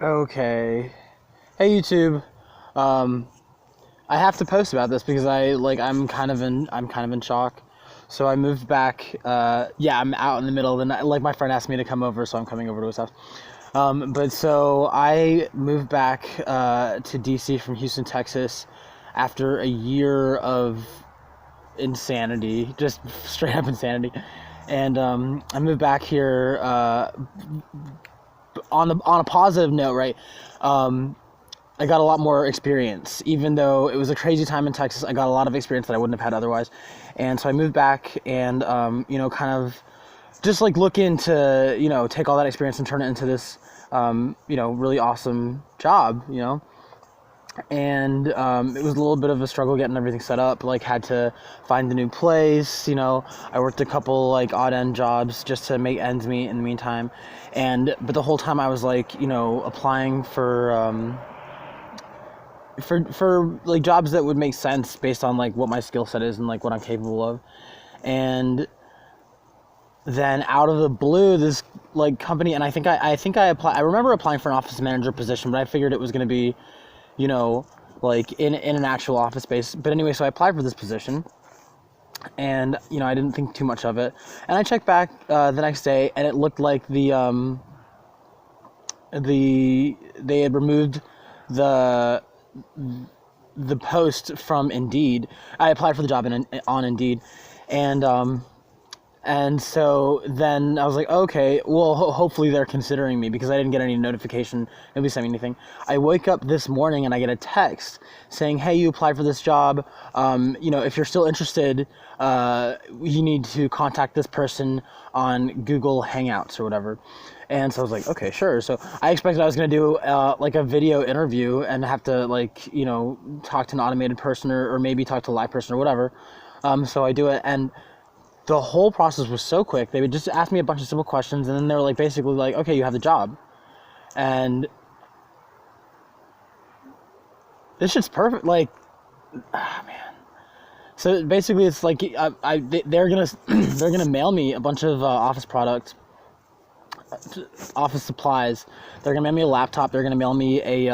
Okay. Hey YouTube. Um, I have to post about this because I'm kind of in shock. So I moved back. Yeah, I'm out in the middle of the night. Like my friend asked me to come over, so I'm coming over to his house. But so I moved back to DC from Houston, Texas, after a year of insanity, just straight up insanity. And I moved back here on a positive note, right? Um, I got a lot more experience. Even though it was a crazy time in Texas, I got a lot of experience that I wouldn't have had otherwise. And so I moved back and, kind of just like looking to, take all that experience and turn it into this, really awesome job. And it was a little bit of a struggle getting everything set up. Like, had to find a new place. I worked a couple like odd end jobs just to make ends meet in the meantime. But the whole time I was like, applying for like jobs that would make sense based on like what my skill set is and like what I'm capable of. And then out of the blue, this like company, and I applied. I remember applying for an office manager position, but I figured it was going to be, like in an actual office space. But anyway, so I applied for this position, and I didn't think too much of it. And I checked back the next day, and it looked like they had removed the the post from Indeed. I applied for the job on Indeed, and and so then I was like, okay, well, hopefully they're considering me, because I didn't get any notification, nobody sent me anything. I wake up this morning and I get a text saying, hey, you applied for this job. If you're still interested, you need to contact this person on Google Hangouts or whatever. And so I was like, okay, sure. So I expected I was going to do like a video interview and have to talk to an automated person or maybe talk to a live person or whatever. So I do it, and the whole process was so quick. They would just ask me a bunch of simple questions, and then they were like, basically like, okay, you have the job. And this shit's perfect. Like, man. So basically it's like, they're gonna mail me a bunch of office products, office supplies. They're gonna mail me a laptop. They're gonna mail me a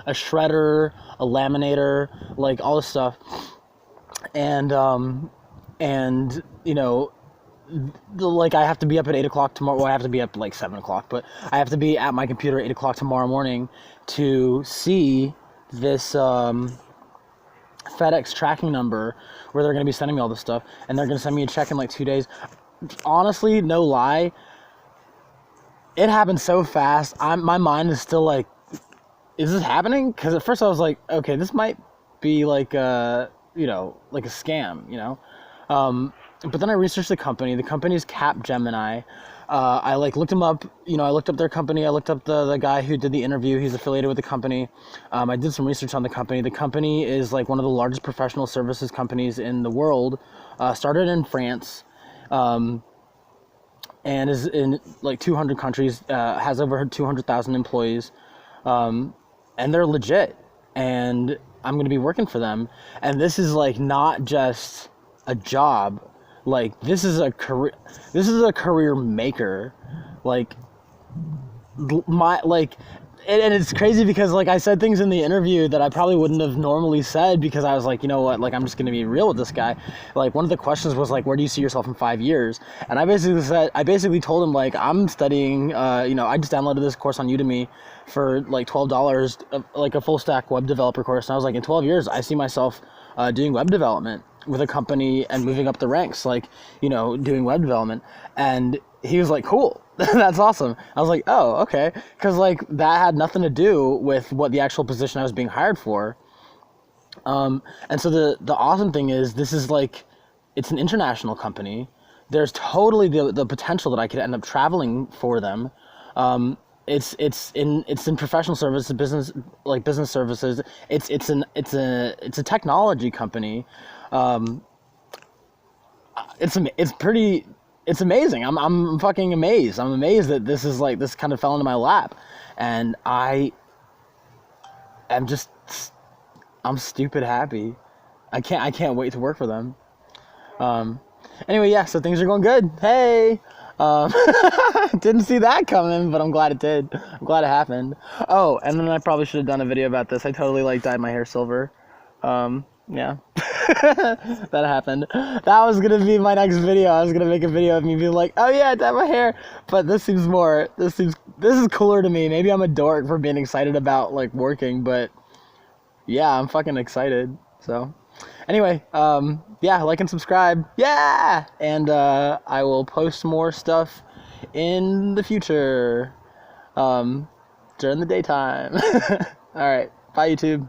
shredder, a laminator, like all this stuff. And like I have to be up at 8 o'clock tomorrow. Well, I have to be up like 7 o'clock, but I have to be at my computer at 8 o'clock tomorrow morning to see this FedEx tracking number where they're going to be sending me all this stuff, and they're going to send me a check in like 2 days. Honestly, no lie, it happened so fast. My mind is still like, is this happening? Because at first I was like, okay, this might be like like a scam. But then I researched the company. The company's Capgemini. I looked them up. I looked up their company. I looked up the guy who did the interview. He's affiliated with the company. I did some research on the company. The company is like one of the largest professional services companies in the world. Started in France, and is in like 200 countries. Has over 200,000 employees, and they're legit. And I'm going to be working for them. And this is like not just a job. Like, this is a career maker. Like, and it's crazy because like I said things in the interview that I probably wouldn't have normally said, because I was like, you know what, like I'm just going to be real with this guy. Like, one of the questions was like, where do you see yourself in 5 years? And I basically told him like, I'm studying, I just downloaded this course on Udemy for like $12, like a full stack web developer course. And I was like, in 12 years, I see myself doing web development with a company and moving up the ranks, like, doing web development. And he was like, cool. That's awesome. I was like, oh, okay. Because like that had nothing to do with what the actual position I was being hired for. And so the awesome thing is, this is like, it's an international company. There's totally the potential that I could end up traveling for them. It's in professional services, business services. It's a technology company. It's amazing. I'm fucking amazed. I'm amazed that this kind of fell into my lap, and I'm stupid happy. I can't wait to work for them. Anyway, yeah, so things are going good. Hey, Didn't see that coming, but I'm glad it did. I'm glad it happened. Oh, and then I probably should have done a video about this. I totally like dyed my hair silver. Yeah. That happened. That was gonna be my next video. I was gonna make a video of me being like, oh yeah, I dyed my hair. But this is cooler to me. Maybe I'm a dork for being excited about like working, but yeah, I'm fucking excited. So anyway, yeah, like and subscribe. Yeah! And I will post more stuff in the future. During the daytime. Alright, bye YouTube.